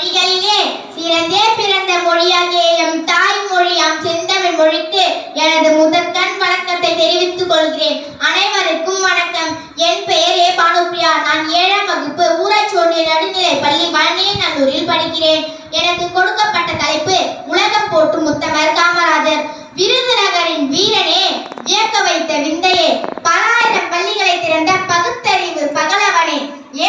மொழிகளிலே சிறந்தே பிறந்த மொழியாகிய எம் தாய்மொழியாம் செந்தமிழ் மொழிக்கு எனது முதற்கண் வணக்கத்தை தெரிவித்துக் கொள்கிறேன். அனைவருக்கும் வணக்கம். என் பெயர் ஏ பானுப்பிரியா. நான் 7ஆம் வகுப்பு ஊராட்சி ஒன்றிய நடுநிலைப் பள்ளி வன்னியநல்லூரில் படிக்கிறேன். எனக்கு கொடுக்கப்பட்ட தலைப்பு உலகம் போற்றும் முத்தமிழர் காமராஜர். விருதுநகரின் வீரனே, வியக்க வைத்த விந்தையே, பலாயிரம் பள்ளிகளை திறந்த பகுத்தறிவு பகலவனே,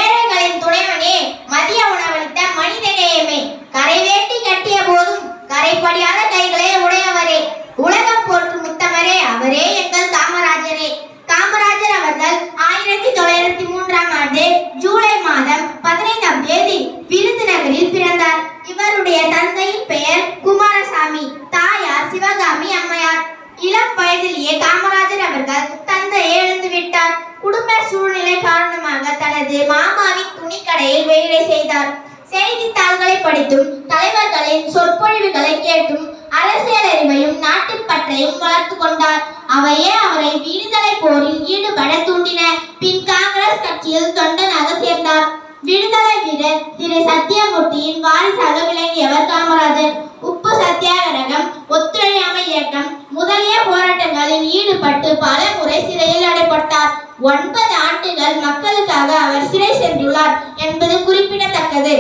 ஏழைகளின் துணைவனே, மதிய உணவளித்த மனிதநேயமே, கரை வேட்டி கட்டிய போதும் கரைப்படியாத கைகளே உடையவரே, உலகம் போற்றும் முத்தமரே, அவரே எங்கள் காமராஜரே. காமராஜர் அவர்கள் 1903ஆம் ஆண்டு ஜூலை மாதம் 15ஆம் தேதி விருதுநகரில் பிறந்தார். இவருடைய தந்தையின் பெயர் குமாரசாமி, தாயார் சிவகாமி அம்மையார். இளம் வயதிலேயே காமராஜர் அவர்கள் தந்தையை இழந்துவிட்டார். குடும்ப சூழ்நிலை காரணமாக தனது மாமாவின் துணிக்கடையில் வேலை செய்தார். செய்தித்தாள்களை படித்தும் தலைவர்களின் சொற்பொழிவுகளை கேட்டும் அரசியல் அறிவையும் நாட்டுப்பற்றையும் வளர்த்து கொண்டார். அவையே அவரை விடுதலை போரில் ஈடுபட தூண்டின. பின் காங்கிரஸ் கட்சியில் தொண்டனாக சேர்ந்தார். விடுதலை வீரர் திரு சத்தியமூர்த்தியின் வாரிசாக விளங்கியவர் காமராஜர். உப்பு சத்தியாகிரகம், ஒத்துழையாமை இயக்கம் முதலிய போராட்டங்களில் ஈடுபட்டு பல முறை சிறையில் அடைப்பட்டார். 9 ஆண்டுகள் மக்களுக்காக அவர் சிறை சென்றுள்ளார் என்பது குறிப்பிடத்தக்கது.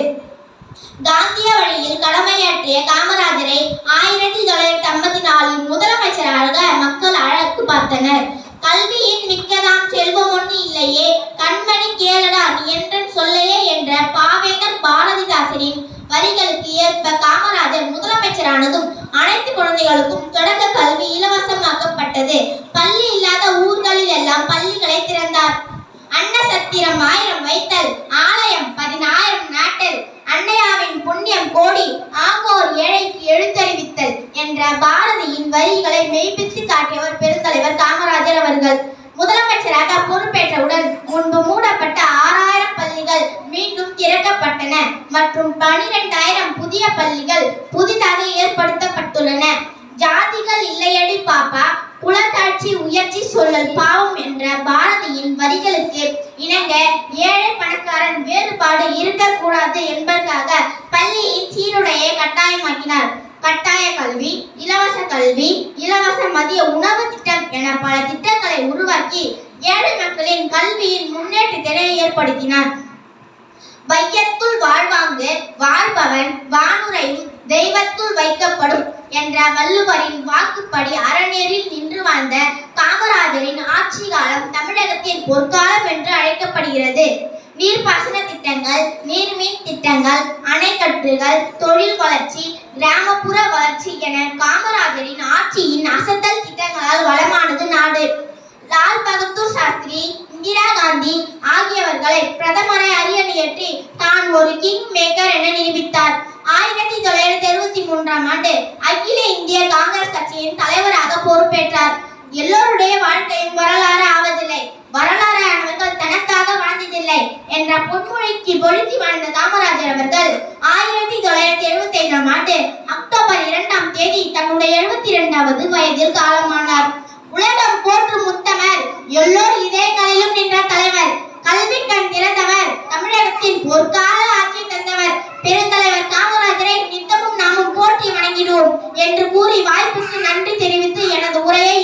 காந்திய வழியில் கடமையாற்றிய காமராஜரை 1954இல் முதலமைச்சராக மக்கள் அழைத்து பார்த்தனர். கல்வியின் மிக்கதாம் செல்வம் ஒன்று இல்லையே, கண்மணி கேளடா நீ என்றன் சொல்லையே என்ற பாவேந்தர் பாரதிதாசனின் வரிகளுக்கு ஏற்ப காமராஜர் முதலமைச்சரானதும் அனைத்து குழந்தைகளுக்கும் தொடக்க கல்வி இலவசமாக்கப்பட்டது. பள்ளி இல்லாத ஊர்களில் எல்லாம் பள்ளிகளை திறந்தார். அன்னசத்திரம் 1000 வைத்தல், ஆலயம் 10000 நாட்டல், அன்னையாவின் புண்ணியம் கோடி, ஆங்கோர் ஏழைக்கு எழுத்தறிவித்தல் என்ற பாரதியின் வரிகளை மெய்ப்பித்து காட்டியவர் பெருந்தலைவர் காமராஜர் அவர்கள். முதலமைச்சராக பொறுப்பேற்றவுடன் முன்பு மூடப்பட்ட 6000 பள்ளிகள் மீண்டும் திறக்கப்பட்டன மற்றும் 12000 புதிய பள்ளிகள் புதிதாக ஏற்படுத்தப்பட்டுள்ளன. ஜாதிகள் இல்லையடி பாப்பா, குலத்தாட்சி உயர்ச்சி சொல்லல் பாவம் என்ற பாரதியின் வரிகளுக்கு இணங்க ஏழை பணக்காரன் வேறுபாடு இருக்கக்கூடாது என்பதற்காக பள்ளியின் சீருடையை கட்டாயமாக்கினார். கட்டாய கல்வி, இலவச கல்வி, இலவச மதிய உணவு திட்டம் என பல திட்டங்களை உருவாக்கி ஏழை மக்களின் கல்வியின் முன்னேற்றத்தை ஏற்படுத்தினார். வையத்துள் வாழ்வாங்கு வாழ்பவன் வானுரையும் தெய்வத்துள் வைக்கப்படும் என்ற வள்ளுவரின் வாக்குப்படி அறநெறில் நின்று வாழ்ந்த காமராஜரின் ஆட்சி காலம் தமிழகத்தின் பொற்காலம் என்று அழைக்கப்படுகிறது. நீர்ப்பாசன திட்டங்கள், நீர்மின் திட்டங்கள், அணைக்கட்டுகள், தொழில் வளர்ச்சி, கிராமப்புற வளர்ச்சி என காமராஜரின் ஆட்சியின் அசத்தல் திட்டங்களால் வளமானது நாடு. லால் பகதூர் சாஸ்திரி, இந்திரா காந்தி ஆகியவர்களை பிரதமரை அரியணையேற்றி தான் ஒரு கிங் மேக்கர் என நிரூபித்தார். 1963ஆம் ஆண்டு அகில இந்திய காங்கிரஸ் கட்சியின் தலைவராக பொறுப்பேற்றார். எல்லோருடைய வாழ்க்கையும் வரலாறு ஆவதில்லை, வரலாறு ஆனவர்கள் தனக்காக வாழ்ந்ததில்லை என்ற பொன்மொழிக்கு பொருத்தி வாழ்ந்த காமராஜர் அவர்கள் 1975ஆம் ஆண்டு அக்டோபர் 2ஆம் தேதி தன்னுடைய 72வது வயதில் காலமானார். உலகம் போற்றும் முத்தமர், எல்லோர் இதயங்களிலும் நின்ற தலைவர், கல்வி கண் திறந்தவர், தமிழகத்தின் பொற்கால ஆட்சி தந்தவர் பெருந்தலைவர் காமராஜரை நித்தமும் நாமும் போற்றி வணங்கிடுவோம் என்று கூறி வாய்ப்புக்கு நன்றி தெரிவித்து எனது உரையை